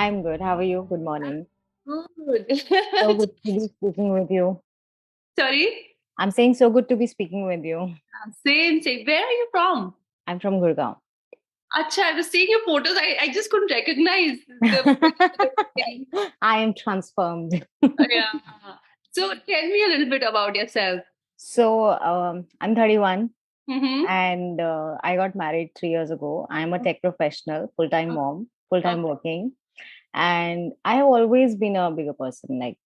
I'm good. How are you? Good morning. Good. So good to be speaking with you. Sorry? I'm saying so good to be speaking with you. Same, same. Where are you from? I'm from Gurgaon. Acha, I was seeing your photos. I just couldn't recognize the city. I am transformed. Yeah. So tell me a little bit about yourself. I'm 31 Mm-hmm. and I got married 3 years ago. I'm a tech professional, full time mom, full time Okay. working. And I have always been a bigger person. Like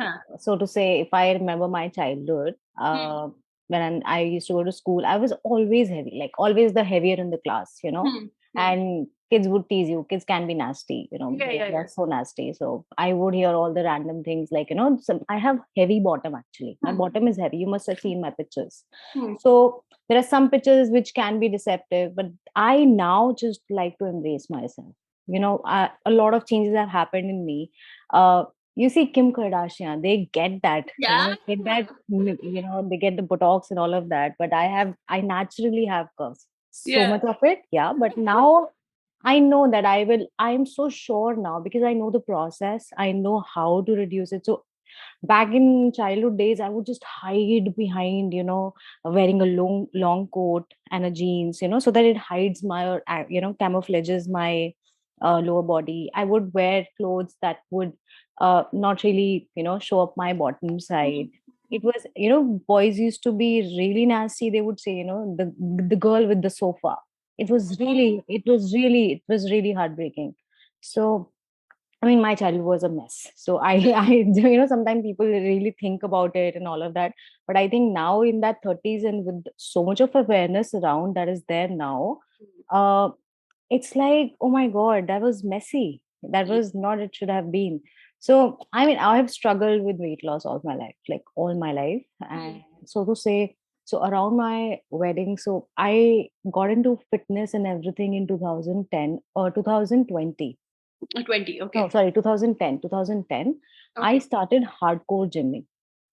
Huh. so to say, if I remember my childhood, Hmm. when I used to go to school, I was always heavy, like always the heavier in the class, Hmm. Hmm. and kids would tease you. Kids can be nasty, Yeah, yeah, they're yeah. so nasty. So I would hear all the random things like, I have heavy bottom actually. My Hmm. bottom is heavy. You must have seen my pictures. Hmm. So there are some pictures which can be deceptive, but I now just like to embrace myself. A lot of changes have happened in me. uh you see Kim Kardashian, they get that, Yeah. they get the botox and all of that, but I naturally have curves, so Yeah. much of it, yeah. But now I know that I'm so sure now because I know the process, I know how to reduce it. So back in childhood days, I would just hide behind, wearing a long coat and a jeans, so that it hides my, or camouflages my lower body. I would wear clothes that would not really, show up my bottom side. It was, boys used to be really nasty. They would say, the girl with the sofa. It was really heartbreaking. So I mean, my childhood was a mess. So sometimes people really think about it and all of that. But I think now in that 30s and with so much of awareness around that is there now, uh, it's like, oh my God, that was messy. That was not, it should have been. So, I mean, I have struggled with weight loss all my life, like all my life. And so to say, so around my wedding, so I got into fitness and everything in 2010 or 2020. 20. No, Okay. sorry, 2010. I Okay. started hardcore gymming.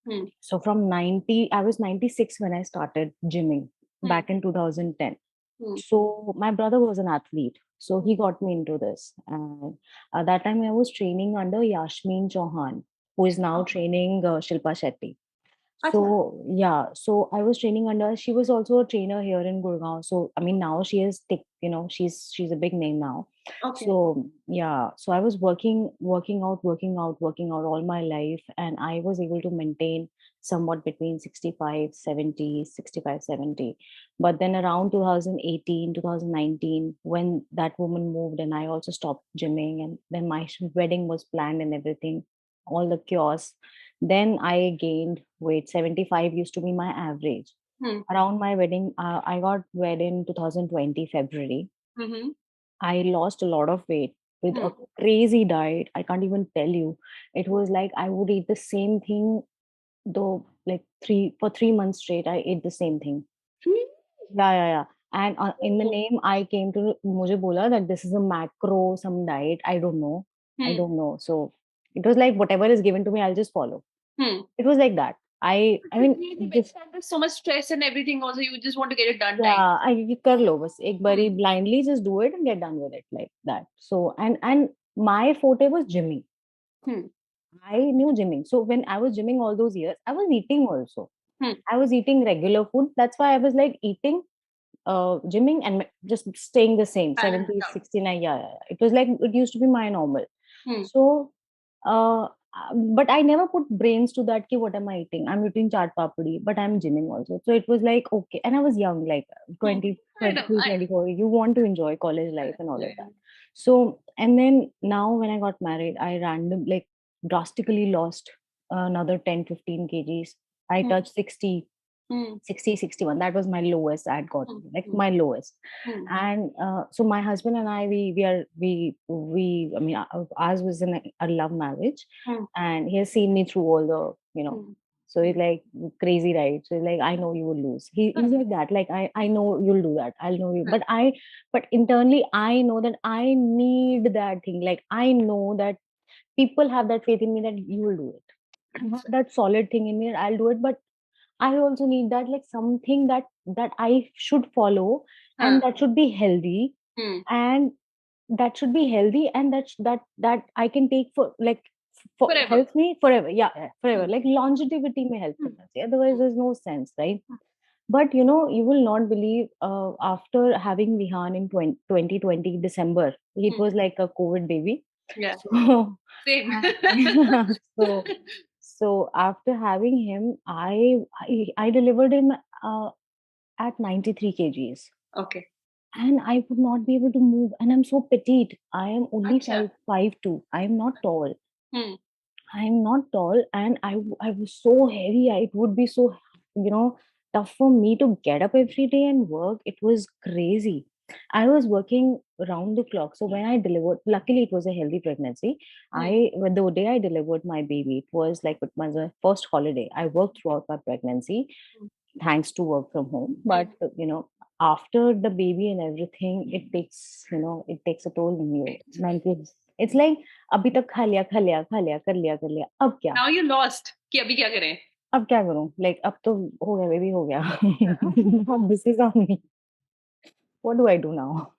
Hmm. So from 90, I was 96 when I started gymming Hmm. back in 2010. Hmm. So my brother was an athlete. So he got me into this. And at that time, I was training under Yasmin Chauhan, who is now Okay. training Shilpa Shetty. Acha. So yeah, so I was training under. She was also a trainer here in Gurgaon. So I mean, now she is, she's a big name now. Okay. So yeah, so I was working out all my life, and I was able to maintain somewhat between 65, 70, 65, 70. But then around 2018, 2019, when that woman moved, and I also stopped gymming, and then my wedding was planned and everything, all the chaos. Then I gained weight. 75 used to be my average. Hmm. Around my wedding, I got wed in 2020 February. Mm-hmm. I lost a lot of weight with Hmm. a crazy diet. I can't even tell you. It was like I would eat the same thing, though, like 3 months straight. I ate the same thing. Hmm. Yeah, yeah, yeah. And in the Oh. name, I came to मुझे बोला that this is a macro some diet. I don't know. I Hmm. don't know. So it was like whatever is given to me, I'll just follow. Hmm. It was like that. I But mean, really, when this, you're under so much stress and everything, also you just want to get it done right. yeah, I कर लो बस एक बारी Hmm. blindly just do it and get done with it like that. So and my forte was gymming. Hmm. I knew gymming. So when I was gymming all those years, I was eating also. Hmm. I was eating regular food. That's why I was like eating, gymming and just staying the same, Balanced 70, out. 69. Yeah, yeah, yeah. It was like, it used to be my normal. Hmm. So, but I never put brains to that. Ki, what am I eating? I'm eating chaat papdi, but I'm gymming also. So it was like, okay. And I was young, like Hmm. 20, I know. 23, I 24. You want to enjoy college life and all of that. know. So, and then now when I got married, I like drastically lost another 10, 15 kgs. I Hmm. touched 60, Hmm. 60, 61. That was my lowest I had Hmm. gotten, like Hmm. my lowest. Hmm. And so my husband and I, I mean, ours was a love marriage, Hmm. and he has seen me through all the, Hmm. so he's like crazy, right? So he's like, I know you will lose. He's like that, like I know you'll do that. I'll know you, but internally I know that I need that thing. Like I know that people have that faith in me that you will do it. I have that solid thing in me that I'll do it, but I also need that, like something that I should follow, and Huh. that should be healthy, Hmm. and that should be healthy, and that I can take for like for forever. helps me forever. Yeah, yeah, forever. Hmm. Like longevity may help Hmm. करना चाहिए. Otherwise, there's no sense, right? But you know, you will not believe. After having Vihaan in 2020 December, it Hmm. was like a COVID baby. Yeah, So, same. so, so after having him, I delivered him at 93 kgs. Okay. And I would not be able to move. And I'm so petite. I am only Acha. 5'2". I am not tall. Hmm. I'm not tall, and I was so heavy. It would be so, you know, tough for me to get up every day and work. It was crazy. I was working round the clock. So when I delivered, luckily it was a healthy pregnancy. Hmm. When the day I delivered my baby, it was like it was my first holiday. I worked throughout my pregnancy, Hmm. thanks to work from home. Hmm. But you know, after the baby and everything, it takes a toll on you It's mentally. It's like अभी तक खा लिया कर लिया अब क्या now you lost. कि अभी क्या करें? अब क्या करूं लाइक अब तो हो गया बेबी हो गया now this is on me. What do I do now?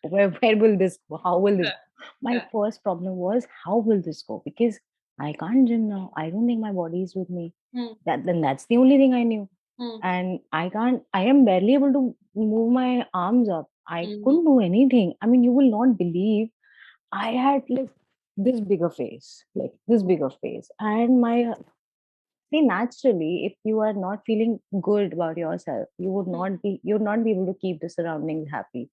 Where will this go? How will this Yeah. go? My Yeah. first problem was how will this go? Because I can't gym now. I don't think my body is with me. Hmm. That's the only thing I knew. Hmm. And I am barely able to move my arms up. I Hmm. couldn't do anything. I mean, you will not believe I had like this bigger face, like this bigger face. And my see, naturally, if you are not feeling good about yourself, Hmm. you would not be able to keep the surroundings happy.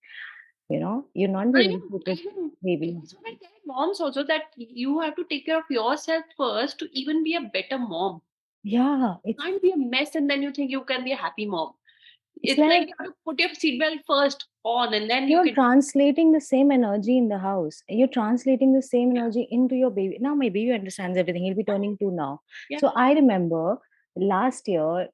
You know, you'll not be I able to know, keep I it know. baby. That's what I tell moms also, that you have to take care of yourself first to even be a better mom. Yeah, You can't be a mess and then you think you can be a happy mom. it's It's like like you have to put your seatbelt first on and then you you're can. translating the same energy in the house. You're translating the same energy into your baby. Now my baby understands everything. He'll be turning two now. Yeah. So I remember last year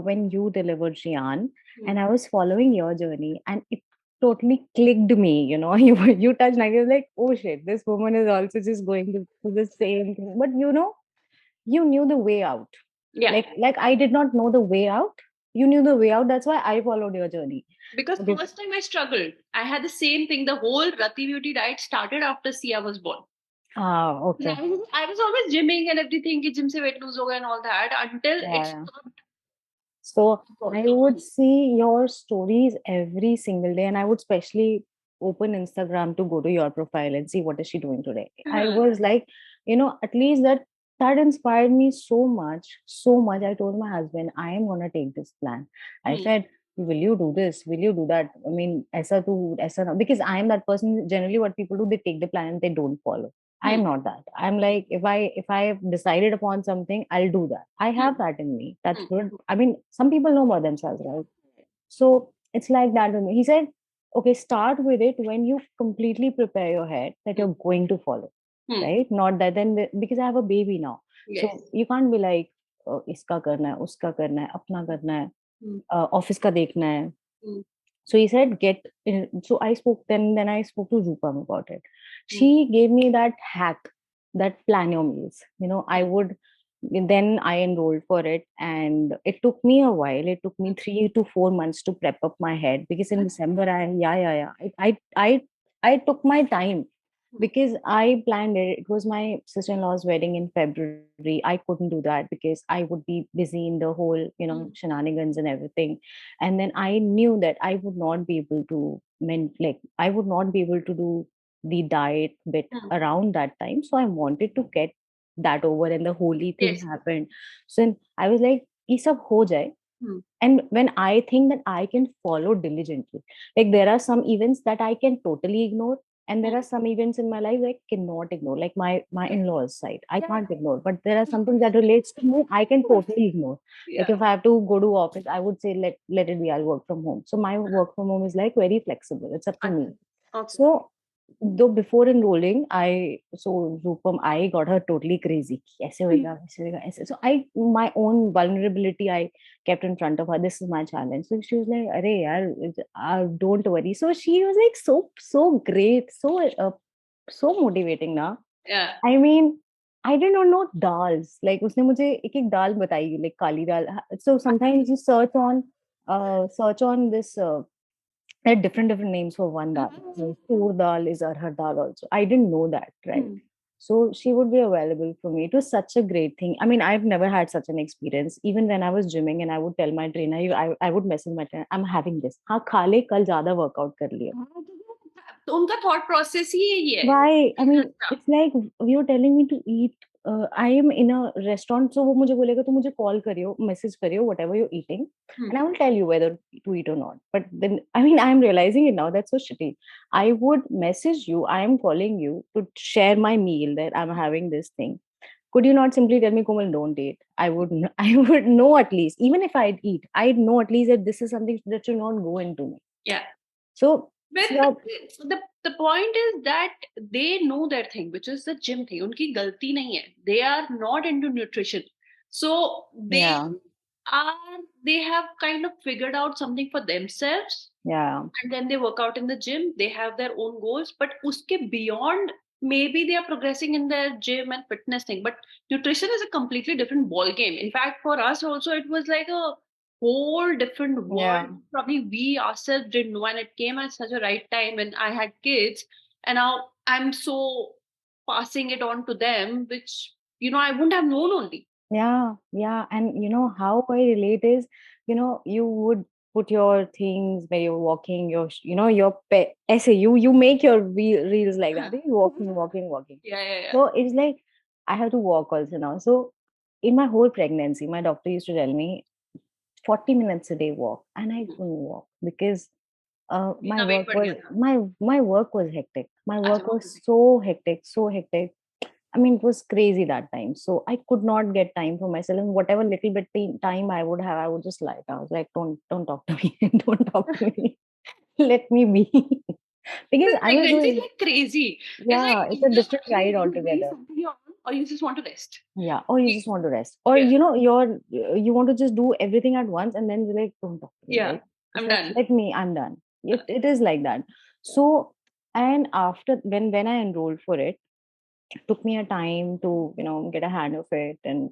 when you delivered Riaan, Hmm. and I was following your journey, and it totally clicked me. You know, you touched, and I was like, oh shit, this woman is also just going to do the same thing. But you know, you knew the way out. Yeah. Like I did not know the way out. You knew the way out. That's why I followed your journey. Because Okay. first time I struggled. I had the same thing. The whole Rati Beauty diet started after Sia was born. Ah, And okay. I was always gymming and everything, कि gym se weight lose hoga and all that until it Yeah. stopped. So God. I would see your stories every single day, and I would especially open Instagram to go to your profile and see what is she doing today. I Uh-huh. was like, you know, at least that inspired me so much, so much. I told my husband, I am gonna take this plan. I Hmm. said, will you do this? Will you do that? I mean, aisa na, because I am that person. Generally, what people do, they take the plan and they don't follow. Hmm. I'm not that. I'm like, if I have decided upon something, I'll do that. I Hmm. have that in me. That's Hmm. good. I mean, some people know about themselves, right? So it's like that with me. He said, okay, start with it when you completely prepare your head that Hmm. you're going to follow, Hmm. right? Not that then because I have a baby now. Yes. So you can't be like, iska karna hai, uska karna hai, apna karna hai, Hmm. office ka dekhna hai. Hmm. So he said, get in. So then I spoke to Rupam about it. Hmm. She gave me that hack, that plan your meals. You know, I Hmm. would then I enrolled for it, and it took me a while. It took me 3 to 4 months to prep up my head because in December I took my time Hmm. because I planned it. It was my sister-in-law's wedding in February. I couldn't do that because I would be busy in the whole, Hmm. shenanigans and everything. And then I knew that I would not be able to I would not be able to do the diet bit Hmm. around that time. So I wanted to get that over, and the holy thing Yes. happened. So I was like, "Ye sab ho jaye." Hmm. And when I think that I can follow diligently, like there are some events that I can totally ignore, and there Hmm. are some events in my life I cannot ignore, like my Yeah. in-laws side I Yeah. can't ignore, but there are something that relates to me I can totally ignore. Like Yeah. if I have to go to office, I would say let it be, I'll work from home. So my work from home is like very flexible, it's up to me. Okay. So though before enrolling, Rupam, I got her totally crazy. ऐसे Hmm. होएगा, वैसे होएगा, ऐसे. So my own vulnerability, I kept in front of her. This is my challenge. So she was like, "Arey yaar, don't worry." So she was like so great, so motivating ना. Yeah. I mean, I did not know dals. Like उसने मुझे एक एक दाल बताई, like Kali dal. So sometimes you search on this. there are different names for one dal. So tur dal is arhar dal also. I didn't know that, right? Hmm. So she would be available for me. It was such a great thing. I mean, I've never had such an experience. Even when I was gymming and I would tell my trainer, I would message my trainer, I'm having this. हाँ खा ले कल ज़्यादा workout कर लियो. तो उनका thought process ही यही है। Why? I mean, अच्छा। it's like you're telling me to eat. I am in a restaurant, so वो मुझे बोलेगा तो मुझे call करियो, message करियो, whatever you're eating, hmm. and I will tell you whether to eat or not. But then, I mean, I'm realizing it now. That's so shitty. I would message you. I am calling you to share my meal that I'm having this thing. Could you not simply tell me, Komal, don't eat? I would, I would know at least. Even if I'd eat, I'd know at least that this is something that should not go into me. Yeah. So, But so the point is that they know their thing, which is the gym thing. उनकी गलती नहीं है. They are not into nutrition, so yeah, they have kind of figured out something for themselves, yeah, and then they work out in the gym. They have their own goals, but uske beyond, maybe they are progressing in their gym and fitness thing, but nutrition is a completely different ball game. In fact, for us also, it was like a whole different yeah. world. Probably we ourselves didn't know, and it came at such a right time when I had kids, and now I'm so passing it on to them, which I wouldn't have known only. Yeah, yeah. And you know how I relate is, you would put your things where you're walking, your pet essay, you make your reels like that. You're walking, walking, walking. Yeah, yeah, yeah. So it's like I have to walk also now. So in my whole pregnancy, my doctor used to tell me 40 minutes a day walk, and I couldn't walk because my मेरा wait work बढ़ was गया था। my work was hectic. My अच्छा, work बहुत was busy। so hectic, so hectic. I mean, it was crazy that time. So I could not get time for myself. And whatever little bit time I would have, I would just lie down. I was like, don't talk to me. Don't talk to me. Let me be. Because Because I was pregnancy is doing, like crazy. It's like yeah, it's a either different you ride want to be altogether. something on, or you just want to rest. Yeah. Or you just want to rest. Or, Yeah, you want to just do everything at once and then you're like, don't talk to me, yeah, right? It's I'm like, done. let me, I'm done. It is like that. So, and after, when I enrolled for it, took me a time to get a hand of it, and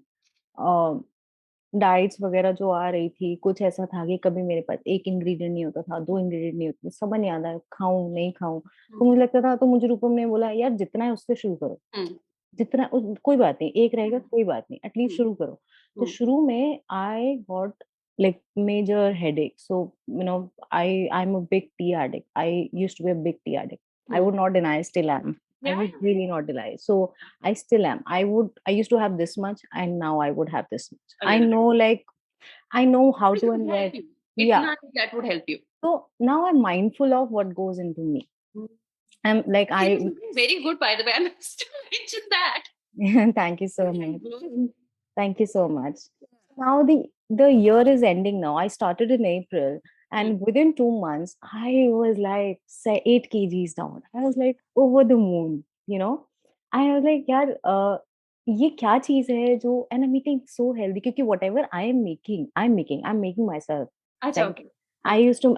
diets वगैरह जो आ रही थी, कुछ ऐसा था कि कभी मेरे पास 1 इंग्रीडिएंट नहीं होता था, 2 इंग्रीडिएंट नहीं होते थे, समझ नहीं आता खाऊँ, नहीं खाऊँ। तो मुझे लगता था, तो मुझे रूपम ने बोला, "यार जितना है उससे शुरू करो, Hmm. जितना कोई बात नहीं, 1 रहेगा कोई बात नहीं, एटलीस्ट Hmm. शुरू करो।" तो Hmm. शुरू में I got like major headache, so I am a big tea addict, I used to be a big tea addict. I Hmm. would not deny, I still am. I Yeah, would really not deny. So I still am. I used to have this much and now I would have this much. I again. know, like, I know how It to would and help where. you. Yeah. Itna that would help you. So now I'm mindful of what goes into me. Hmm. I'm like, You're I looking very good, by the way. I must mention that. thank you so much. Hmm. Thank you so much. Now the year is ending now. I started in April, and within 2 months, I was like, say 8 kgs down. I was like over the moon, you know. I was like, यार ये क्या चीज है जो, and I'm eating so healthy क्योंकि whatever I'm making myself, अच्छा, right? okay.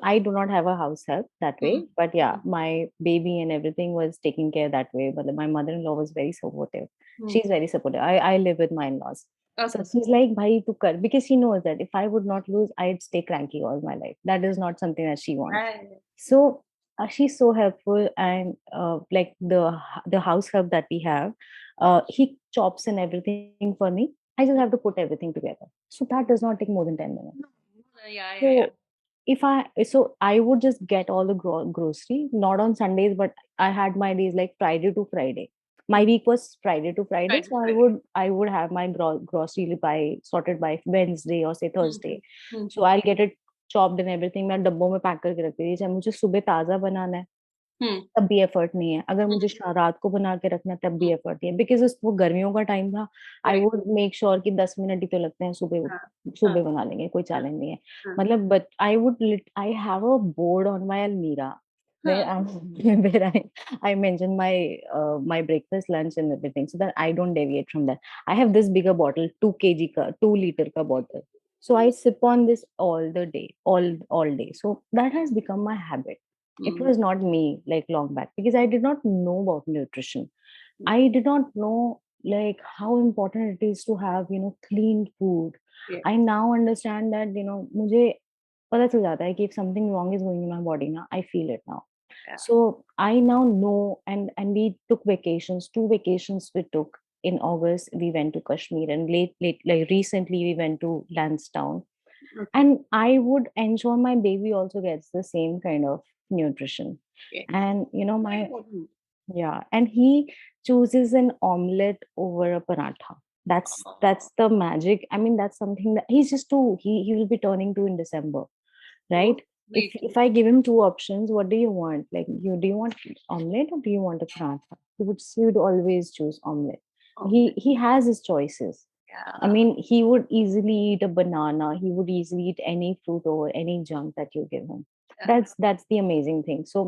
I do not have a house help that way, Hmm. but yeah, Hmm. my baby and everything was taken care that way. But my mother-in-law was very supportive. Hmm. She's very supportive. I live with my in-laws. So Okay. she's like, Bhai, tu kar. Because she knows that if I would not lose, I'd stay cranky all my life. That is not something that she wants. Right. So she's so helpful, and like the house help that we have, he chops and everything for me. I just have to put everything together. So that does not take more than 10 minutes. No. Yeah, yeah, yeah. So I would just get all the grocery, not on Sundays, but I had my days like Friday to Friday. My week was Friday to Friday, Right, so I right. would I would have my grocery by sorted by Wednesday or say Hmm. Thursday. Hmm. So I'll get it chopped and everything. मैं डब्बों में pack करके रख देती, चाहे मुझे सुबह ताजा बनाना है Hmm. तब भी एफर्ट नहीं है, अगर मुझे रात को बना के रखना है तब भी Hmm. एफर्ट नहीं है, बिकॉज वो गर्मियों का टाइम था। आई Correct. वुड मेक श्योर कि 10 मिनट ही तो लगते हैं, सुबह हाँ, हाँ, सुबह बना लेंगे, कोई हाँ, चैलेंज नहीं है। हाँ, मतलब but I have a board on my अलमीरा where हाँ। I'm where I mention my breakfast, lunch, and everything, so that I don't deviate from that. I have this bigger bottle, 2 kg ka, 2 liter ka bottle. So I sip on this all the day, all day. So that has become my habit. It Hmm. was not me like long back because I did not know about nutrition. I did not know like how important it is to have clean food. Yeah. I now understand that मुझे पता चल जाता है कि if something wrong is going in my body ना, I feel it now. Yeah. So I now know, and we took vacations, 2 vacations we took. In August, we went to Kashmir, and late, like recently, we went to Lansdowne. Okay. And I would ensure my baby also gets the same kind of nutrition. Okay. And Very my important. yeah, and he chooses an omelette over a paratha. That's the magic. I mean, that's something that he's just two. He will be turning 2 in December, So right? If sweet. if I give him 2 options, what do you want? Like, do you want omelette or do you want a paratha? He would always choose omelette. He Omelette. he has his choices. I Yeah. mean, he would easily eat a banana. He would easily eat any fruit over any junk that you give him. Yeah. That's the amazing thing. So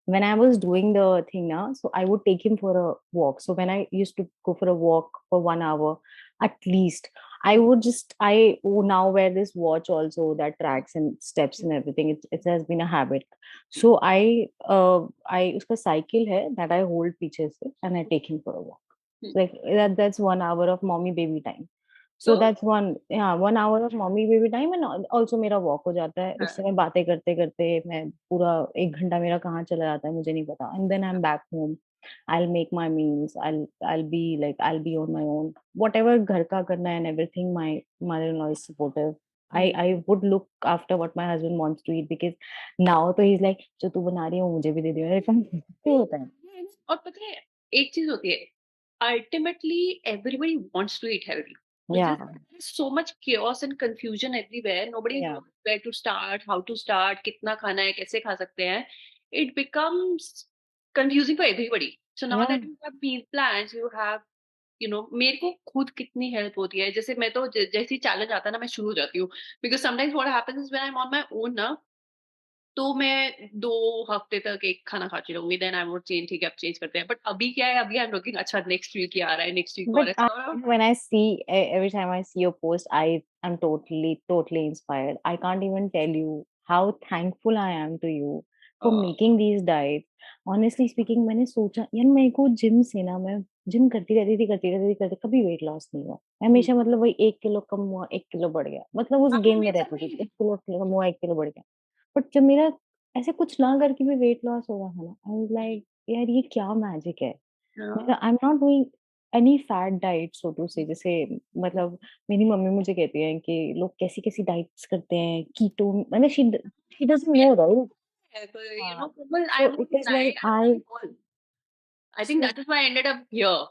when I was doing the thing now, so I would take him for a walk. So when I used to go for a walk for 1 hour, at least, I Mm. would now wear this watch also that tracks and steps and everything. It has been a habit. So I uska cycle hai that I hold पीछे से and I take him for a walk. Mm. Like that's 1 hour of mommy baby time. So So that's 1 hour of mommy baby time, and also मेरा walk हो जाता है. uh, उससे मैं बातें करते करते मैं पूरा 1 घंटा मेरा कहाँ चला जाता है मुझे नहीं पता. And then I'm back home. I'll make my meals. I'll be on my own. Whatever घर का करना है and everything. My mother-in-law is supportive. mm. I would look after what my husband wants to eat, because now तो he's like जो तू बना रही है वो मुझे भी दे दियो. ऐसा होता है. और पता है एक चीज होती है ultimately everybody wants to eat healthy Yeah, so much chaos and confusion everywhere nobody yeah, knows where to start how to start कितना खाना है कैसे खा सकते हैं it becomes confusing for everybody so now yeah. that you have meal plans you have मेरे को खुद कितनी हेल्प होती है जैसे मैं तो जैसे ही चैलेंज आता है ना मैं शुरू हो जाती हूँ because sometimes what happens is when I am on my own ना तो मैं 2 हफ्ते तक एक खाना खाती रहूँगी, देन आई वुड चेंज ठीक है, अब चेंज करते हैं। बट अभी क्या है, अभी आई एम लुकिंग अच्छा नेक्स्ट वीक ये आ रहा है, नेक्स्ट वीक और But ऐसा हो रहा है। when I see every time I see your post, I am totally inspired. I can't even tell you how thankful I am to you for making these diets. Honestly speaking, मैंने सोचा यार मेरे को gym से ना मैं gym करती कभी वेट लॉस नहीं हुआ. मैं हुँ, हमेशा मतलब वही 1 किलो कम हुआ, 1 किलो बढ़ गया. मतलब उस हाँ, गेम में मेरे साथ रहती थी. वही 1 किलो कम हुआ, 1 किलो बढ़ गया. बट जब मेरा ऐसे कुछ ना करके भी वेट लॉस हो रहा था ना, आई वाज लाइक यार ये क्या मैजिक है. हाँ, मतलब I am not doing any fat diet so to say. जैसे मतलब मेरी मम्मी मुझे कहती है कि लोग कैसी-कैसी डाइट्स करते हैं, कीटो मतलब शी डज़न्ट मेरा नो राइट? है पर हाँ, Komal I so won't it is deny like I have I done it all. I think so that is why I ended up here.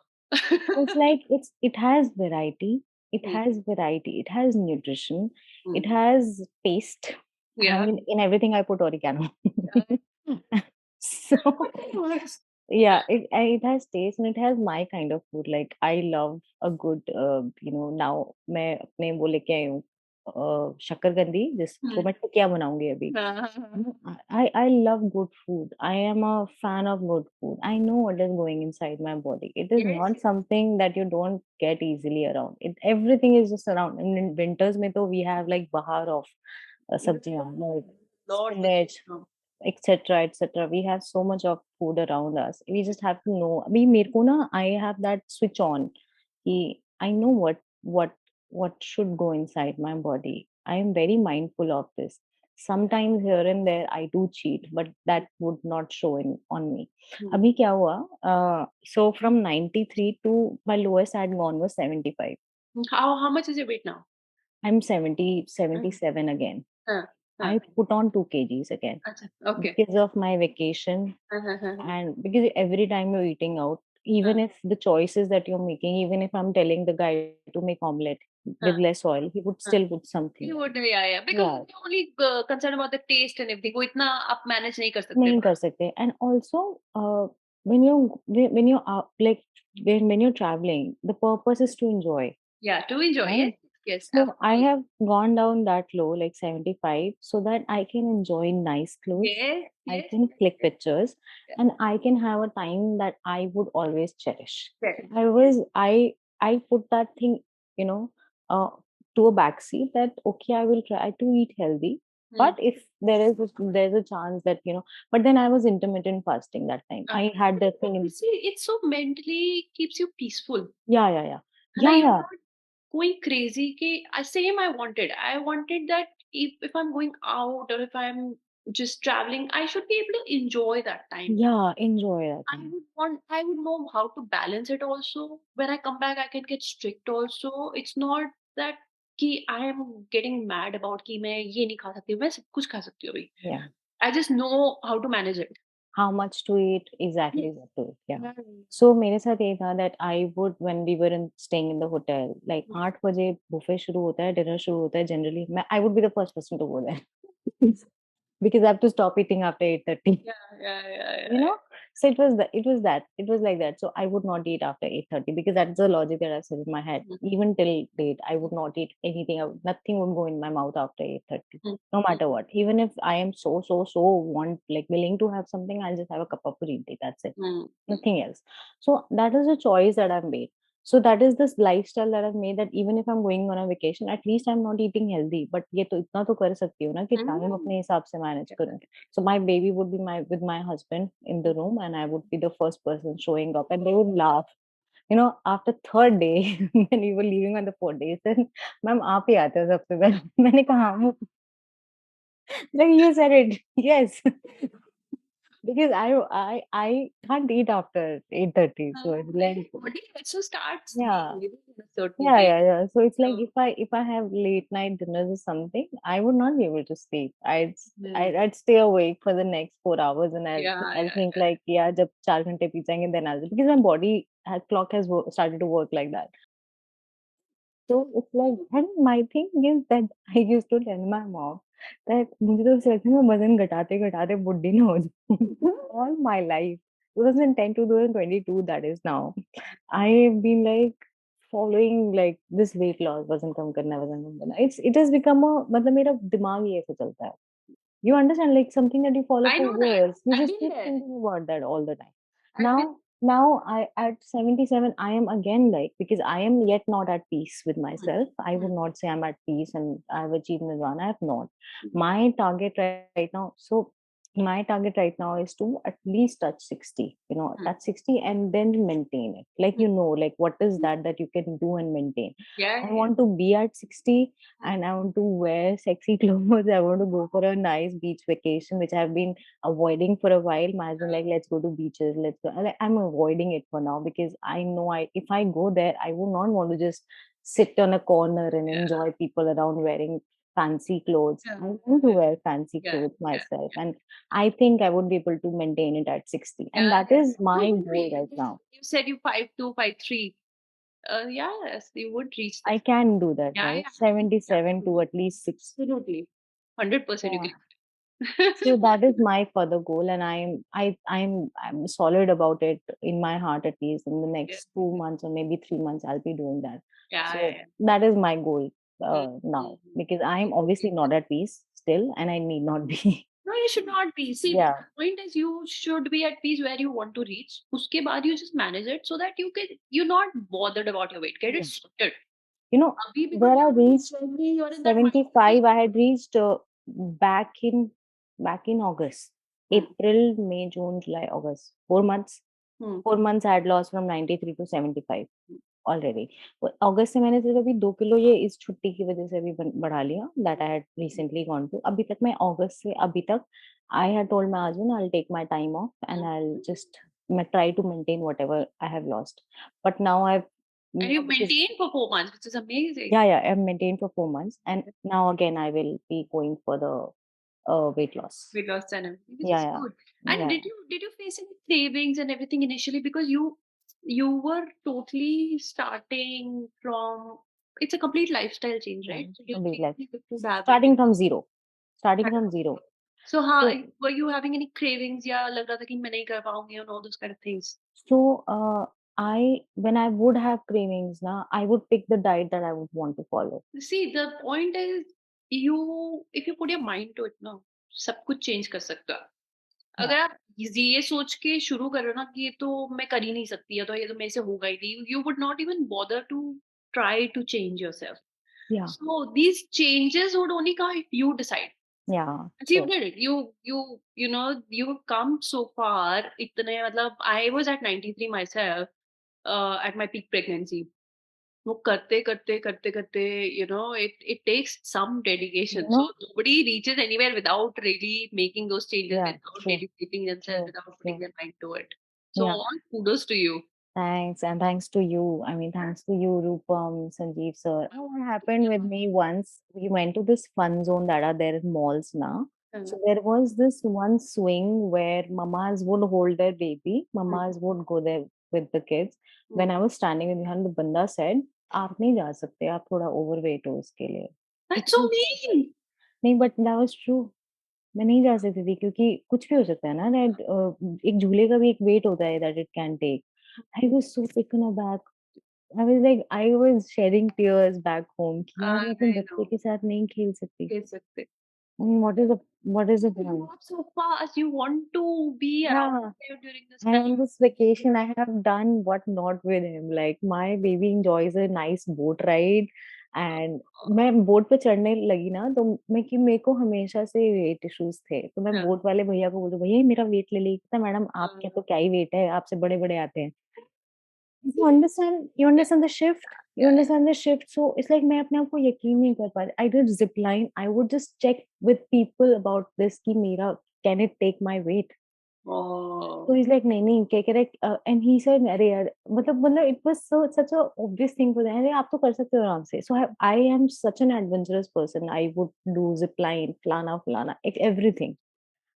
it's like it has variety, it hmm, has variety, it has nutrition, hmm, it has taste. I या mean, in everything I put oregano. या So yeah, it has taste and it has my kind of food. Like I love a good now मैं अपने वो लेके आई हूँ शक्करकंदी जिसको हुँ, मैं टिकिया बनाऊंगी अभी. हाँ, हाँ, हाँ, No, I love good food. I am a fan of good food. I know what is going inside my body. It is yes, not something that you don't get easily around. Everything is just around. And in winters में तो we have like bahar of sabjiyan, like lots spinach, etc., etc. We have so much of food around us. We just have to know. अभी मेरे को ना I have that switch on. कि I know what should go inside my body. I am very mindful of this. Sometimes here and there I do cheat, but that would not show in on me. अभी क्या हुआ? So from 93 to my lowest I had gone was 75. how much is your weight now? I'm 70, हाँ, 77 again. हाँ, हाँ, I put on 2 kgs again अच्छा, okay. because of my vacation, हाँ, हाँ, हाँ, हाँ, and because every time you're eating out, हाँ, even if the choices that you're making, even if I'm telling the guy to make omelette हाँ, with less oil, he would हाँ। still put You something. would yeah, because Yeah, you're only concerned about the taste and everything. वो इतना आप manage नहीं कर सकते नहीं थोड़ा। कर सकते. And also, when you are like when you're traveling, the purpose is to enjoy, Yeah, to enjoy. right? Yes, yes, So I absolutely. have gone down that low, like 75, so that I can enjoy nice clothes, Yes, I yes, can click yes, pictures, yes. and I can have a time that I would always cherish. Correct. I put that thing, you know, uh, to a backseat that okay, I will try to eat healthy. Hmm. But if there's a chance that, but then I was intermittent fasting that time. I had But that thing you in, see, it so mentally keeps you peaceful. yeah, yeah, yeah. है ना? Yeah, You're yeah. not going crazy कि same I wanted. I wanted that if I'm going out or if I'm just traveling, I should be able to enjoy that time. Yeah, enjoy that time. I would know how to balance it also. When I come back, I can get strict also. It's not that कि I am getting mad about कि मैं ये नहीं खा सकती हूँ, मैं सब कुछ खा सकती हूँ अभी. Yeah. I just know how to manage it. How much to eat, exactly Yes. what to eat, yeah. Yeah. So मेरे साथ ये था that I would when we were in staying in the hotel, like 8 बजे buffet शुरू होता है, dinner शुरू होता है generally I would be the first person to go there. Because I have to stop eating after 8:30. Yeah, yeah, yeah, You yeah. know? So it was like that. So I would not eat after 8:30 because that's the logic that I've set in my head. Mm, Even till date, I would not eat anything. Nothing would go in my mouth after 8:30. mm, No mm, matter what. Even if I am so want like willing to have something, I'll just have a cup of green tea. That's it. mm, mm, Nothing else. So that is a choice that I've made. So that is this lifestyle that I've made that even if I'm going on a vacation, at least I'm not eating healthy. But ये तो इतना तो कर सकती हूँ ना कि time mm. अपने हिसाब से manage Yeah. करूँ. So my baby would be with my husband in the room, and I would be the first person showing up, and they would laugh. You know, after third day, when we were leaving on the 4 days, then ma'am आप ही आते हो सबसे पहले. मैंने कहा हाँ, like you said it. Yes. Because I can't eat after 8:30. So it's My like body also starts yeah. behaving in a certain Yeah, way. yeah, yeah. So it's like So, if I have late night dinners or something, I would not be able to sleep. mm, I'd stay awake for the next 4 hours, and yeah, I'll yeah, think like yeah, जब 4 घंटे P जाएंगे then I'll because my body clock has started to work like that. So it's like, and my thing is that I used to tell my mom that मुझे तो ऐसा लगता है मैं वज़न घटाते-घटाते बुड्ढी ना हो जाऊँ. All my life, 2010 to 2022, that is now, I've been like following like this weight loss, वज़न कम करना है, वज़न कम करना है. It has become a मतलब मेरा दिमाग ही ऐसे चलता है. You understand, like something that you follow I for know that. years. You I've just been keep there. thinking about that all the time. I've been. Now I at 77, I am again like because I am yet not at peace with Mm, myself. I mm, would not say I'm at peace and I've achieved nirvana. I have not. mm, My target right now, so my target right now is to at least touch 60, mm, touch 60 and then maintain it. Like, mm, like what is mm. that you can do and maintain. Yeah, I yeah, yeah. want to be at 60 Mm, and I want to wear sexy clothes. I want to go for a nice beach vacation, which I've been avoiding for a while. My husband like, let's go to beaches, let's go. I'm avoiding it for now because I know if I go there, I would not want to just sit on a corner and yeah, enjoy people around wearing fancy clothes. yeah, I want to yeah, wear fancy yeah, clothes yeah, myself, yeah. and I think I would be able to maintain it at 60, and Yeah, that yeah. is You my would goal reach. right now. You said you 5'2", 5'3". Yes, you would reach I this. can do that, Yeah, right? yeah, absolutely, 77 to absolutely, at least 60. absolutely. 100% you Yeah. can do So it. that is my further goal, and I'm solid about it in my heart. At least in the Yeah, next 2 months or maybe 3 months, I'll be doing that. yeah, So yeah. that is my goal Mm, now mm, because I'm absolutely. obviously not at peace still, and I need not be. No, you should not be. See, the Yeah, point is you should be at peace where you want to reach. Uske baad you just manage it so that you're not bothered about your weight. Get it yeah. sorted. You know, Abhi because where I you're very reached trendy, you're in that mindset. 75, I had reached back in back in August, Hmm, April, May, June, July, August, 4 months. hmm, 4 months I had lost from 93 to 75 already. अगस्त से मैंने सिर्फ अभी 2 kilo ये इस छुट्टी की वजह से अभी बढ़ा लिया that I had recently gone to. अभी तक मैं अगस्त से अभी तक I had told my husband I will take my time off and hmm. I will just मैं try to maintain whatever I have lost. But now I And you because maintain for 4 months, which is amazing. yeah, I've maintained for 4 months and now again I will be going for the weight loss. Weight loss and everything, which is Yeah, good. And yeah, did you face any cravings and everything initially because you were totally starting from it's a complete lifestyle change, yeah. right? So you Complete life. changed the food habit. Starting from zero. Starting from zero. So how So were you having any cravings या लग रहा था कि मैं नहीं कर पाऊंगी and all those kind of things? So, I when I would have cravings now, I would pick the diet that I would want to follow. See, the point is you if you put your mind to it ना सब कुछ change कर सकते हो. Yeah, अगर आप ये सोच के शुरू कर रहे हो ना कि ये तो मैं कर ही नहीं सकती है तो ये तो मेरे से होगा ही नहीं, you would not even bother to try to change yourself. yeah, So these changes would only come if you decide. yeah, And you true. did it. You know you've come so far. इतने मतलब I was at 93 myself at my peak pregnancy. वो करते, it takes some You dedication. So know? nobody reaches anywhere without really making those changes, Yeah, without true, really keeping themselves, true, without putting true. their mind to it. So Yeah. all kudos to you. Thanks, and thanks to you. I mean, thanks to you, Rupam, Sanjeev sir. What happened with me once, we went to this fun zone that are there in malls now. Uh, So there was this one swing where mamas would hold their baby, mm, mamas would go there with the kids. mm. When I was standing in behind, the banda said, "आप नहीं जा सकते, आप थोड़ा overweight हो इसके लिए." It That's so was mean. नहीं, but that was true. मैं नहीं जा सकती थी क्योंकि कुछ भी हो सकता है ना दैट एक झूले का भी एक वेट होता है that it can take. I was so taken aback. I was like I was shedding tears back home कि यार मैं अपने I बच्चे know. के साथ नहीं खेल सकती। कह सकते. I mean what is the You point? grow up so fast. You want to be around Yeah. them during this And time. on this vacation, I have done what not with him. Like my baby enjoys a nice boat ride, and मैं boat पे चढ़ने लगी ना तो मेरे को हमेशा से वेट इश्यूज थे तो मैं Yeah. बोट वाले भैया को बोलती भैया ये मेरा वेट ले ली कहता मैडम आपके Uh, तो क्या ही वेट है आपसे बड़े बड़े आते हैं you understand the shift you yeah. understand the shift so it's like मैं अपने आप को यकीन नहीं कर पा रही I did zip line I would just check with people about this कि मेरा can it take my weight. So Oh. he's like, नहीं-नहीं क्या कह रहा है and he said अरे यार मतलब it was such a obvious thing for them अरे आप तो कर सकते हो आराम से. So I am such an adventurous person. I would do zip line, फलाना, everything.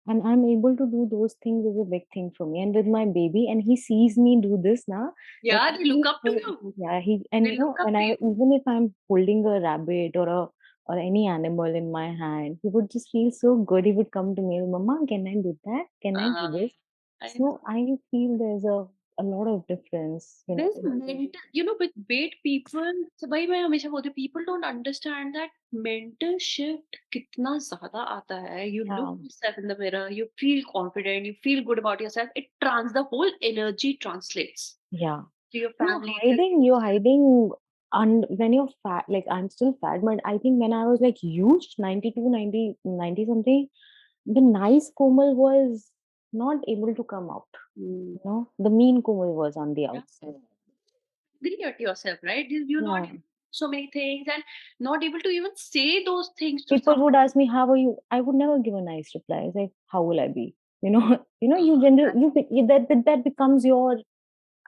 And I'm able to do those things is a big thing for me. And with my baby, and he sees me do this now, that Yeah, he they look feels up to so, you. yeah, and They look up when to I you. even if I'm holding a rabbit or any animal in my hand, he would just feel so good. He would come to me, Mama, can I do that? Can I Uh, do this? I So I feel there's a lot of difference, There's mental, with weight people, so भाई मैं हमेशा बोलती हूँ, people don't understand that mental shift कितना ज़्यादा आता है. You look Yeah, yourself in the mirror, you feel confident, you feel good about yourself. The whole energy translates yeah. to your You're family, to hiding, you're yourself. hiding and when you're fat, like I'm still fat, but I think when I was like huge, 92, 90 something, the nice Komal was not able to come out. Mm. The mean Komal was on the Yeah. outside. Agree at yourself, right? You're not Yeah. able to do so many things and not able to even say those things to People someone. would ask me, "How are you?" I would never give a nice reply. It's like, "How will I be?" You That that becomes your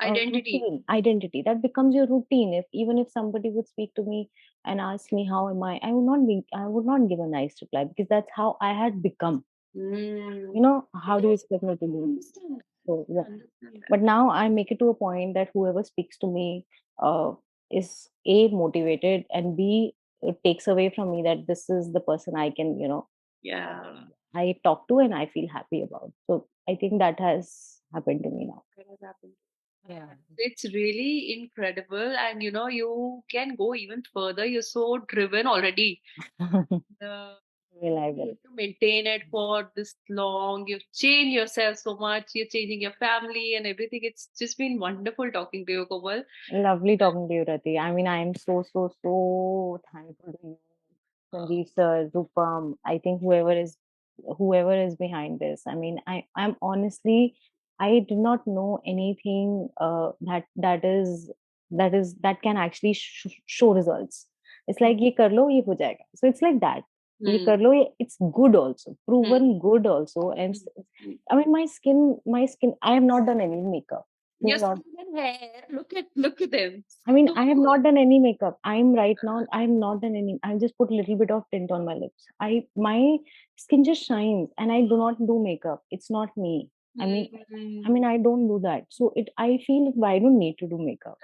identity. routine, identity. That becomes your routine. If even if somebody would speak to me and ask me how am I would not give a nice reply because that's how I had become. Mm. How do you expect me to do? Understand. So yeah. Understand that. But now I make it to a point that whoever speaks to me uh, is A motivated and B it takes away from me that this is the person I can, Yeah. I talk to and I feel happy about. So I think that has happened to me now. That has happened. Yeah. It's really incredible, and you can go even further. You're so driven already. The I will. to maintain it for this long. You've changed yourself so much. You're changing your family and everything. It's just been wonderful talking to you, Komal. Lovely talking to you, Rati. I mean, I am so, so, so thankful to you, Sanjeev sir, Rupam. I think whoever is behind this. I mean, I'm honestly, I did not know anything that can actually show results. It's like ये कर लो ये हो जाएगा. So it's like that. ये Hmm. कर लो ये it's good also, Hmm. proven good also. And Hmm. Hmm. I mean, my skin. I have not done any makeup. This Your is not skin and hair. Look at them. I mean, So I have good. not done any makeup. I'm right now, I have not done any. I just put a little bit of tint on my lips. My skin just shines, and I do not do makeup. It's not me. I mean, I Hmm. mean, I don't do that. So I feel like I don't need to do makeup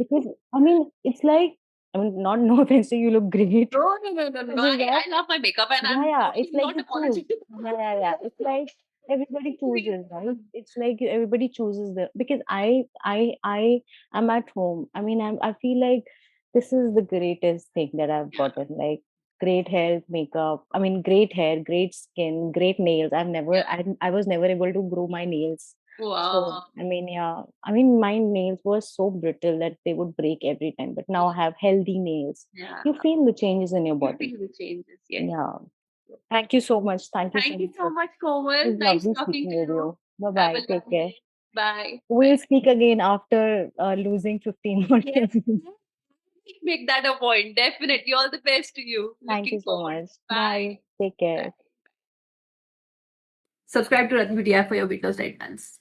because I mean, it's like I mean, not no offense to you, look great. No. It's just that I love my makeup and yeah, I'm yeah. It's totally like not you choose. apologetic. Yeah. It's like everybody Really chooses, right? fun. It's like everybody chooses the because I am at home. I mean, I feel like this is the greatest thing that I've gotten. Like great hair, makeup. I mean, great hair, great skin, great nails. I was never able to grow my nails. So Wow. I mean, yeah. I mean, my nails were so brittle that they would break every time. But now I have healthy nails. Yeah. You feel the changes in your You body. feel the changes. Yes. Yeah. Thank you so much. Thank you so Thank you much. so much, It Komal. was Nice lovely talking speaking to with you. you. Bye Have a bye. Take lovely care. day. Bye. We'll Bye. speak again after losing 15 more Yes. kilograms. Make that a point. Definitely. All the best to you. Thank you Looking so forward. much. Bye. Bye. Take care. Subscribe to Rati BTI for your weight loss diet plans.